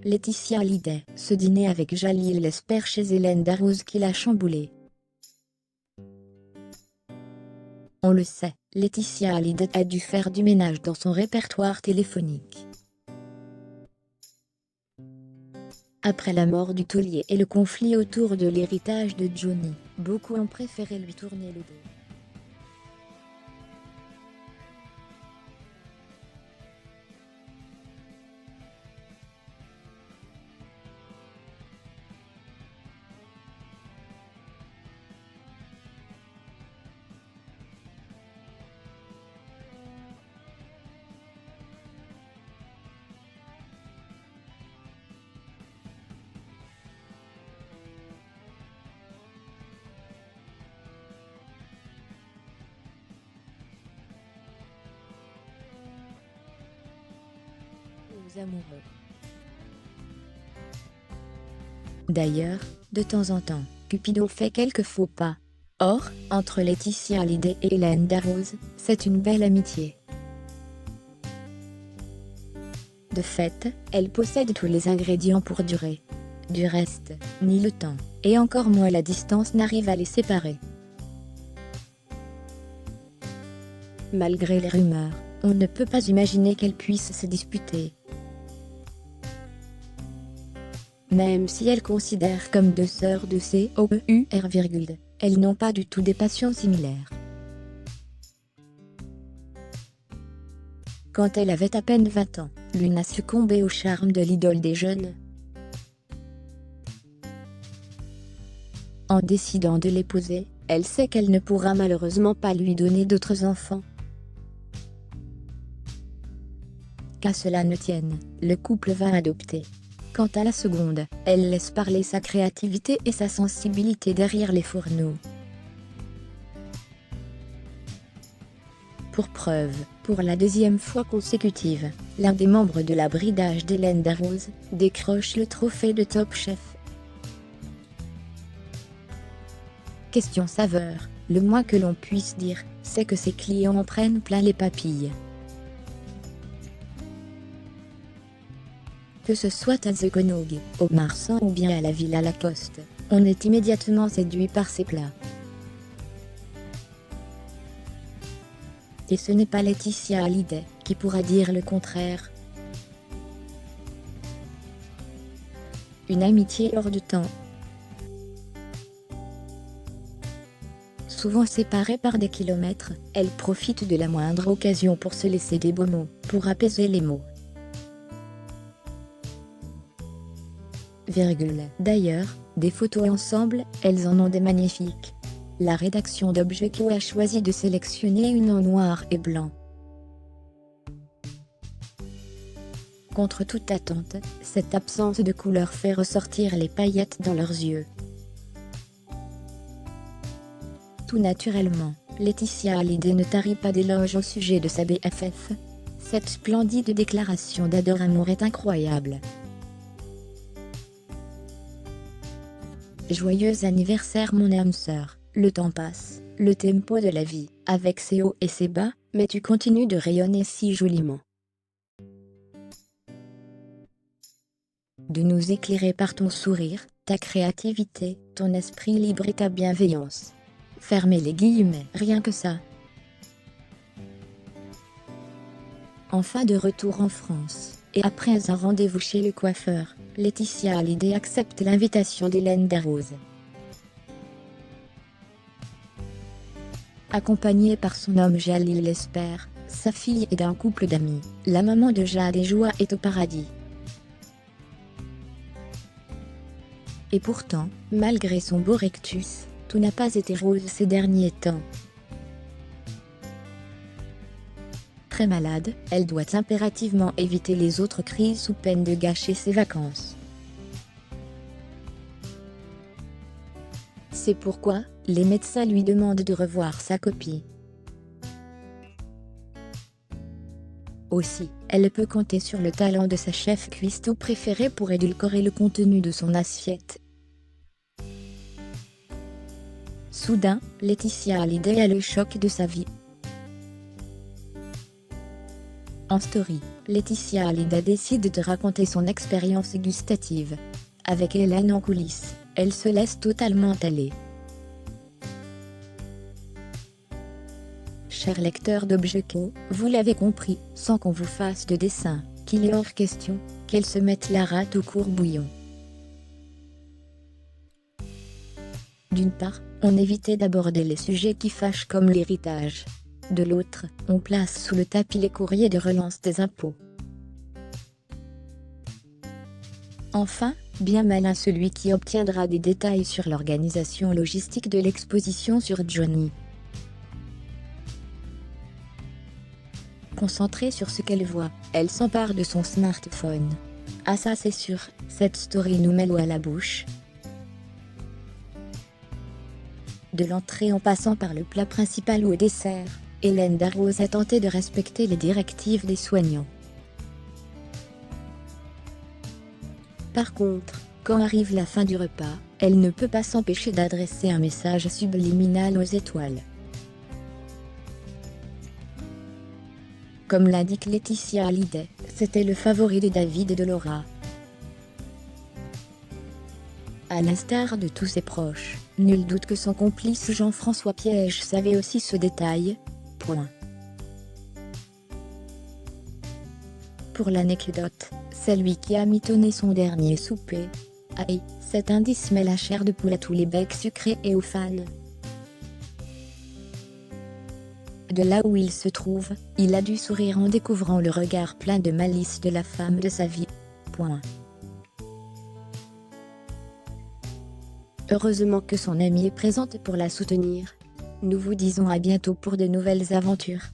Laetitia Hallyday, ce dîner avec Jalil l'espère chez Hélène Darroze qui l'a chamboulé. On le sait, Laetitia Hallyday a dû faire du ménage dans son répertoire téléphonique. Après la mort du taulier et le conflit autour de l'héritage de Johnny, beaucoup ont préféré lui tourner le dos. Aux amoureux. D'ailleurs, de temps en temps, Cupido fait quelques faux pas. Or, entre Laetitia Hallyday et Hélène Darroze, c'est une belle amitié. De fait, elle possède tous les ingrédients pour durer. Du reste, ni le temps, et encore moins la distance n'arrive à les séparer. Malgré les rumeurs, on ne peut pas imaginer qu'elles puissent se disputer. Même si elles considèrent comme deux sœurs de COEUR, elles n'ont pas du tout des passions similaires. Quand elle avait à peine 20 ans, l'une a succombé au charme de l'idole des jeunes. En décidant de l'épouser, elle sait qu'elle ne pourra malheureusement pas lui donner d'autres enfants. Qu'à cela ne tienne, le couple va adopter. Quant à la seconde, elle laisse parler sa créativité et sa sensibilité derrière les fourneaux. Pour preuve, pour la deuxième fois consécutive, l'un des membres de la bridage d'Hélène Darroze décroche le trophée de Top Chef. Question saveur, le moins que l'on puisse dire, c'est que ses clients en prennent plein les papilles. Que ce soit à The Konog, au Marsan ou bien à la Villa Lacoste, on est immédiatement séduit par ses plats. Et ce n'est pas Laetitia Hallyday qui pourra dire le contraire. Une amitié hors de temps. Souvent séparées par des kilomètres, elles profitent de la moindre occasion pour se laisser des beaux mots, pour apaiser les mots. D'ailleurs, des photos ensemble, elles en ont des magnifiques. La rédaction d'Objeco a choisi de sélectionner une en noir et blanc. Contre toute attente, cette absence de couleur fait ressortir les paillettes dans leurs yeux. Tout naturellement, Laetitia Hallyday ne tarit pas d'éloges au sujet de sa BFF. Cette splendide déclaration d'adore-amour est incroyable. Joyeux anniversaire mon âme sœur, le temps passe, le tempo de la vie, avec ses hauts et ses bas, mais tu continues de rayonner si joliment. De nous éclairer par ton sourire, ta créativité, ton esprit libre et ta bienveillance. Fermez les guillemets, rien que ça. Enfin de retour en France, et après un rendez-vous chez le coiffeur, Laetitia Hallyday accepte l'invitation d'Hélène Darroze. Accompagnée par son homme Jalil l'espère, sa fille et d'un couple d'amis, la maman de Jade et Joie est au paradis. Et pourtant, malgré son beau rectus, tout n'a pas été rose ces derniers temps. Très malade, elle doit impérativement éviter les autres crises sous peine de gâcher ses vacances. C'est pourquoi, les médecins lui demandent de revoir sa copie. Aussi, elle peut compter sur le talent de sa chef cuistot préférée pour édulcorer le contenu de son assiette. Soudain, Laetitia Hallyday a le choc de sa vie. En story, Laetitia Hallyday décide de raconter son expérience gustative. Avec Hélène en coulisses, elle se laisse totalement aller. Chers lecteurs d'Objecko, vous l'avez compris, sans qu'on vous fasse de dessin, qu'il est hors question qu'elle se mette la rate au courbouillon. D'une part, on évitait d'aborder les sujets qui fâchent comme l'héritage. De l'autre, on place sous le tapis les courriers de relance des impôts. Enfin, bien malin celui qui obtiendra des détails sur l'organisation logistique de l'exposition sur Johnny. Concentrée sur ce qu'elle voit, elle s'empare de son smartphone. Ah ça c'est sûr, cette story nous met l'eau à la bouche. De l'entrée en passant par le plat principal ou au dessert, Hélène Darroze a tenté de respecter les directives des soignants. Par contre, quand arrive la fin du repas, elle ne peut pas s'empêcher d'adresser un message subliminal aux étoiles. Comme l'indique Laetitia Hallyday, c'était le favori de David et de Laura. À l'instar de tous ses proches, nul doute que son complice Jean-François Piège savait aussi ce détail. Pour l'anecdote, c'est lui qui a mitonné son dernier souper. Aïe, cet indice met la chair de poule à tous les becs sucrés et aux fans. De là où il se trouve, il a dû sourire en découvrant le regard plein de malice de la femme de sa vie. Heureusement que son amie est présente pour la soutenir. Nous vous disons à bientôt pour de nouvelles aventures.